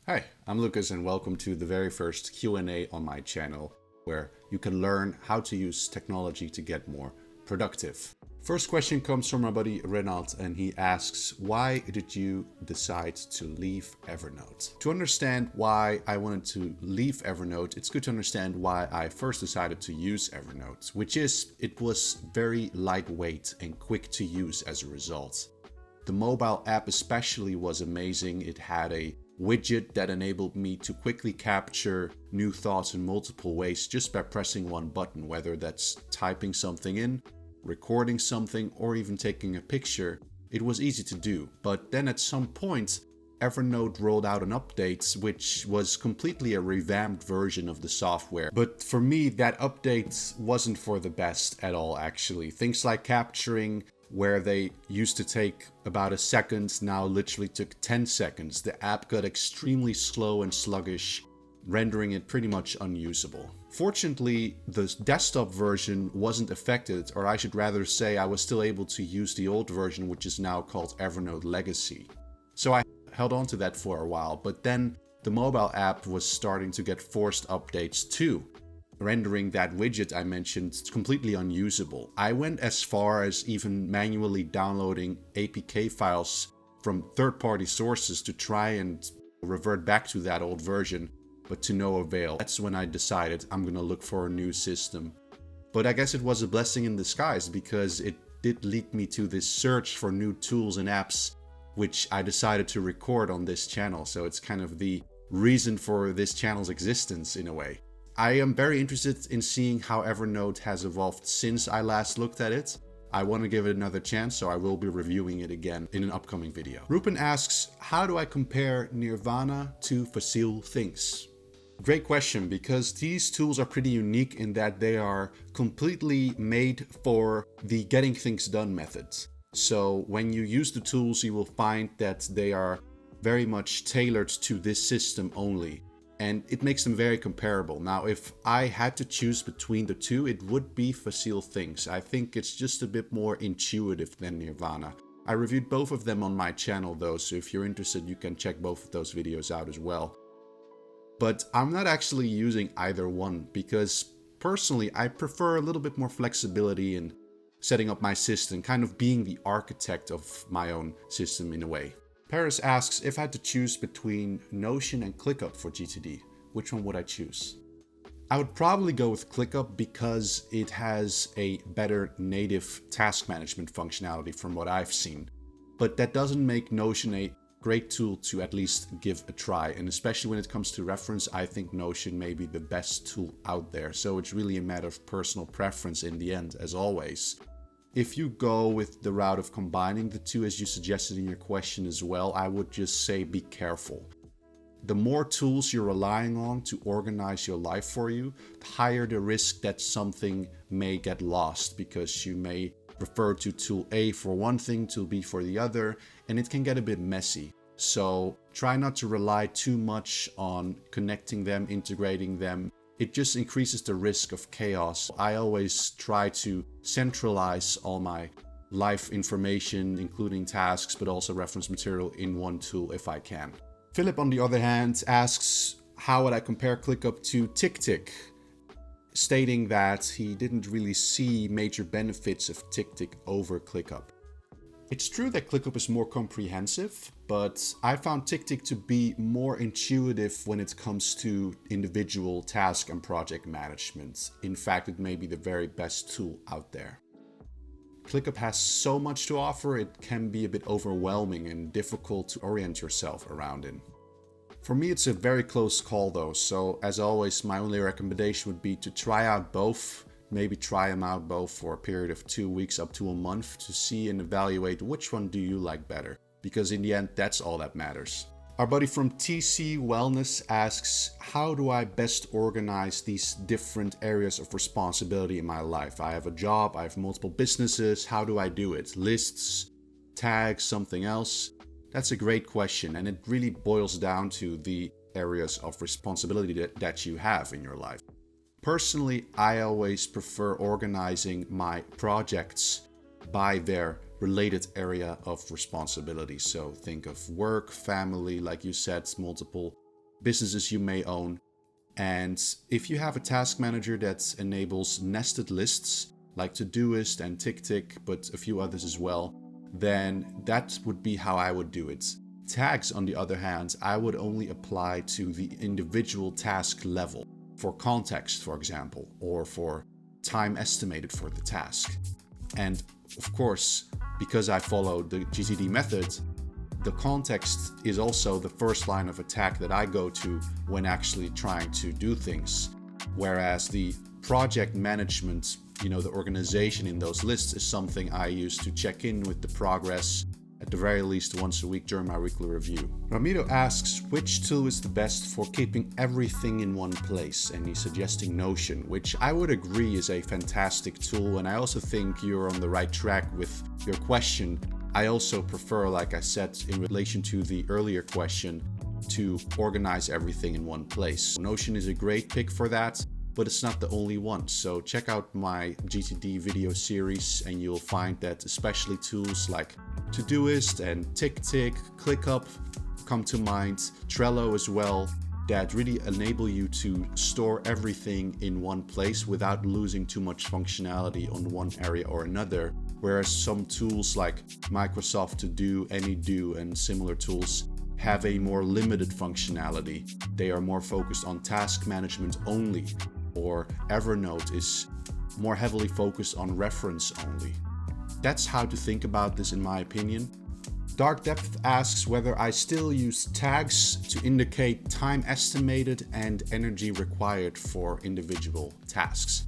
Hi, I'm Lucas and welcome to the very first Q&A on my channel where you can learn how to use technology to get more productive. First question comes from my buddy Renaud and he asks, why did you decide to leave Evernote? To understand why I wanted to leave Evernote, it's good to understand why I first decided to use Evernote, which is it was very lightweight and quick to use as a result. The mobile app especially was amazing. It had a widget that enabled me to quickly capture new thoughts in multiple ways just by pressing one button, whether that's typing something in, recording something, or even taking a picture. It was easy to do. But then at some point, Evernote rolled out an update which was completely a revamped version of the software. But for me, that update wasn't for the best at all, actually. Things like capturing, where they used to take about a second, now literally took 10 seconds. The app got extremely slow and sluggish, rendering it pretty much unusable. Fortunately, the desktop version wasn't affected, or I should rather say I was still able to use the old version, which is now called Evernote Legacy. So I held on to that for a while, but then the mobile app was starting to get forced updates too, rendering that widget I mentioned completely unusable. I went as far as even manually downloading APK files from third-party sources to try and revert back to that old version, but to no avail. That's when I decided I'm gonna look for a new system. But I guess it was a blessing in disguise because it did lead me to this search for new tools and apps, which I decided to record on this channel. So it's kind of the reason for this channel's existence in a way. I am very interested in seeing how Evernote has evolved since I last looked at it. I want to give it another chance, so I will be reviewing it again in an upcoming video. Rupen asks, how do I compare Nirvana to FacileThings? Great question, because these tools are pretty unique in that they are completely made for the getting things done methods. So when you use the tools, you will find that they are very much tailored to this system only. And it makes them very comparable. Now, if I had to choose between the two, it would be FacileThings. I think it's just a bit more intuitive than Nirvana. I reviewed both of them on my channel though, so if you're interested, you can check both of those videos out as well. But I'm not actually using either one because personally, I prefer a little bit more flexibility in setting up my system, kind of being the architect of my own system in a way. Paris asks, if I had to choose between Notion and ClickUp for GTD, which one would I choose? I would probably go with ClickUp because it has a better native task management functionality from what I've seen. But that doesn't make Notion a great tool to at least give a try. And especially when it comes to reference, I think Notion may be the best tool out there. So it's really a matter of personal preference in the end, as always. If you go with the route of combining the two, as you suggested in your question as well, I would just say be careful. The more tools you're relying on to organize your life for you, the higher the risk that something may get lost because you may refer to tool A for one thing, tool B for the other, and it can get a bit messy. So try not to rely too much on connecting them, integrating them. It just increases the risk of chaos. I always try to centralize all my life information, including tasks, but also reference material in one tool if I can. Philip, on the other hand, asks, how would I compare ClickUp to TickTick? Stating that he didn't really see major benefits of TickTick over ClickUp. It's true that ClickUp is more comprehensive, but I found TickTick to be more intuitive when it comes to individual task and project management. In fact, it may be the very best tool out there. ClickUp has so much to offer, it can be a bit overwhelming and difficult to orient yourself around in. For me, it's a very close call though, so as always, my only recommendation would be to try out both. Maybe try them out both for a period of 2 weeks up to a month to see and evaluate which one do you like better. Because in the end, that's all that matters. Our buddy from TC Wellness asks, how do I best organize these different areas of responsibility in my life? I have a job, I have multiple businesses. How do I do it? Lists, tags, something else? That's a great question. And it really boils down to the areas of responsibility that you have in your life. Personally, I always prefer organizing my projects by their related area of responsibility. So think of work, family, like you said, multiple businesses you may own. And if you have a task manager that enables nested lists like Todoist and TickTick, but a few others as well, then that would be how I would do it. Tags, on the other hand, I would only apply to the individual task level, for context, for example, or for time estimated for the task. And of course, because I follow the GTD method, the context is also the first line of attack that I go to when actually trying to do things. Whereas the project management, the organization in those lists is something I use to check in with the progress at the very least once a week during my weekly review. Ramiro asks which tool is the best for keeping everything in one place, and he's suggesting Notion, which I would agree is a fantastic tool, and I also think you're on the right track with your question. I also prefer, like I said in relation to the earlier question, to organize everything in one place. Notion is a great pick for that, but it's not the only one. So check out my GTD video series and you'll find that especially tools like Todoist and TickTick, ClickUp come to mind, Trello as well, that really enable you to store everything in one place without losing too much functionality on one area or another. Whereas some tools like Microsoft To Do, AnyDo, and similar tools have a more limited functionality. They are more focused on task management only, or Evernote is more heavily focused on reference only. That's how to think about this in my opinion. Dark Depth asks whether I still use tags to indicate time estimated and energy required for individual tasks.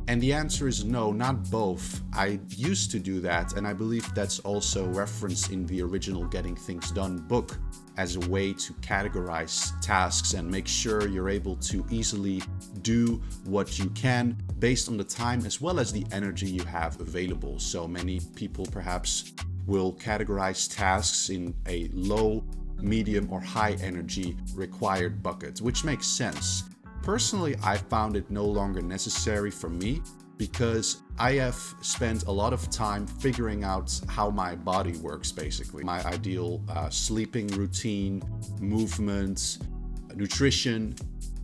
And the answer is no, not both. I used to do that, and I believe that's also referenced in the original Getting Things Done book as a way to categorize tasks and make sure you're able to easily do what you can based on the time as well as the energy you have available. So many people perhaps will categorize tasks in a low, medium, or high energy required bucket, which makes sense. Personally, I found it no longer necessary for me because I have spent a lot of time figuring out how my body works, basically. My ideal sleeping routine, movement, nutrition,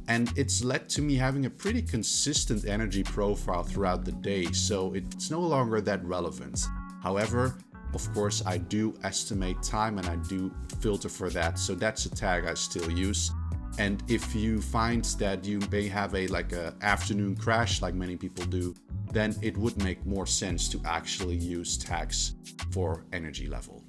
and it's led to me having a pretty consistent energy profile throughout the day, so it's no longer that relevant. However, of course, I do estimate time and I do filter for that, so that's a tag I still use. And if you find that you may have a afternoon crash like many people do, then it would make more sense to actually use tags for energy level.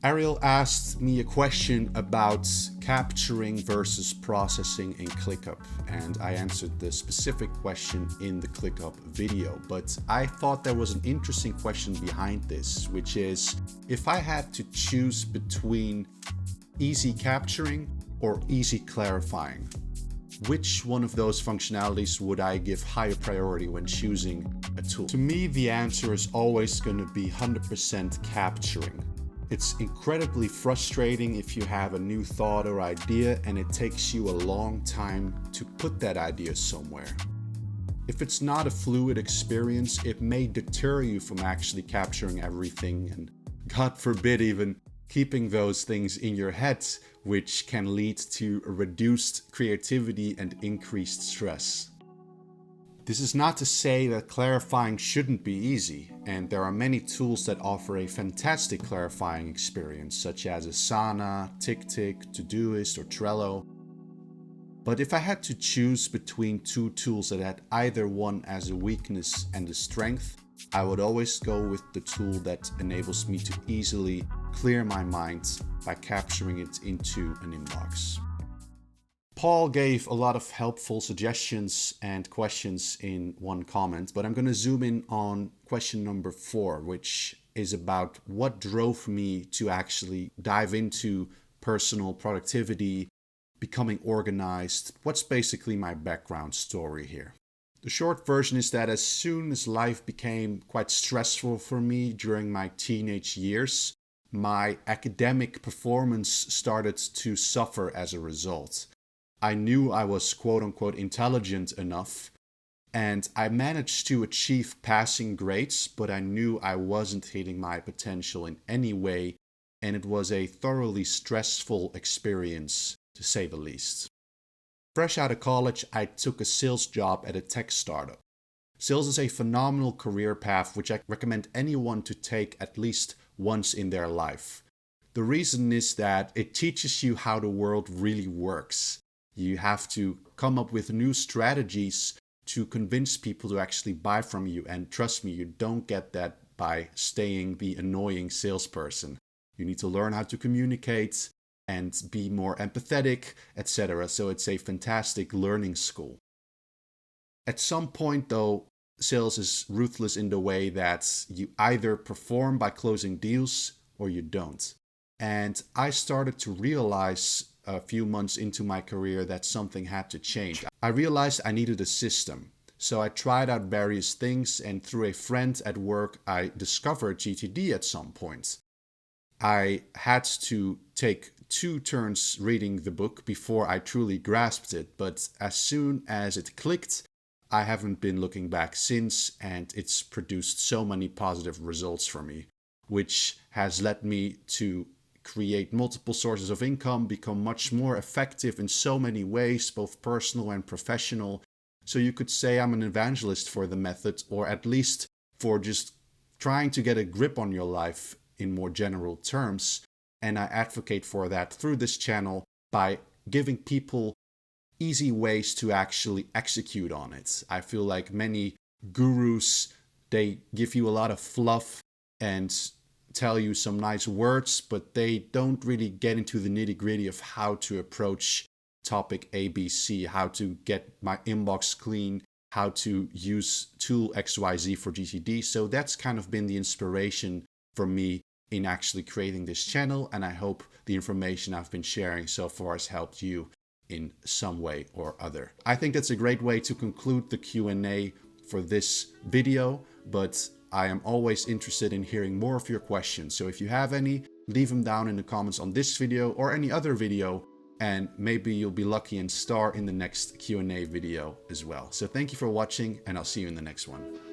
Ariel asked me a question about capturing versus processing in ClickUp, and I answered the specific question in the ClickUp video, but I thought there was an interesting question behind this, which is if I had to choose between easy capturing or easy clarifying, which one of those functionalities would I give higher priority when choosing a tool? To me, the answer is always going to be 100% capturing. It's incredibly frustrating if you have a new thought or idea and it takes you a long time to put that idea somewhere. If it's not a fluid experience, it may deter you from actually capturing everything and, God forbid, even keeping those things in your head, which can lead to reduced creativity and increased stress. This is not to say that clarifying shouldn't be easy, and there are many tools that offer a fantastic clarifying experience, such as Asana, TickTick, Todoist, or Trello. But if I had to choose between two tools that had either one as a weakness and a strength, I would always go with the tool that enables me to easily clear my mind by capturing it into an inbox. Paul gave a lot of helpful suggestions and questions in one comment, but I'm going to zoom in on question number 4, which is about what drove me to actually dive into personal productivity, becoming organized. What's basically my background story here? The short version is that as soon as life became quite stressful for me during my teenage years, my academic performance started to suffer as a result. I knew I was quote-unquote intelligent enough, and I managed to achieve passing grades, but I knew I wasn't hitting my potential in any way, and it was a thoroughly stressful experience, to say the least. Fresh out of college, I took a sales job at a tech startup. Sales is a phenomenal career path which I recommend anyone to take at least once in their life. The reason is that it teaches you how the world really works. You have to come up with new strategies to convince people to actually buy from you. And trust me, you don't get that by staying the annoying salesperson. You need to learn how to communicate and be more empathetic, etc. So it's a fantastic learning school. At some point though, sales is ruthless in the way that you either perform by closing deals or you don't. And I started to realize a few months into my career that something had to change. I realized I needed a system. So I tried out various things, and through a friend at work, I discovered GTD at some point. I had to take 2 turns reading the book before I truly grasped it, but as soon as it clicked, I haven't been looking back since, and it's produced so many positive results for me, which has led me to create multiple sources of income, become much more effective in so many ways, both personal and professional. So you could say I'm an evangelist for the method, or at least for just trying to get a grip on your life in more general terms. And I advocate for that through this channel by giving people easy ways to actually execute on it. I feel like many gurus, they give you a lot of fluff and tell you some nice words, but they don't really get into the nitty-gritty of how to approach topic ABC, how to get my inbox clean, how to use tool XYZ for GTD. So that's kind of been the inspiration for me in actually creating this channel, and I hope the information I've been sharing so far has helped you in some way or other. I think that's a great way to conclude the Q&A for this video, but I am always interested in hearing more of your questions. So if you have any, leave them down in the comments on this video or any other video, and maybe you'll be lucky and star in the next Q&A video as well. So thank you for watching, and I'll see you in the next one.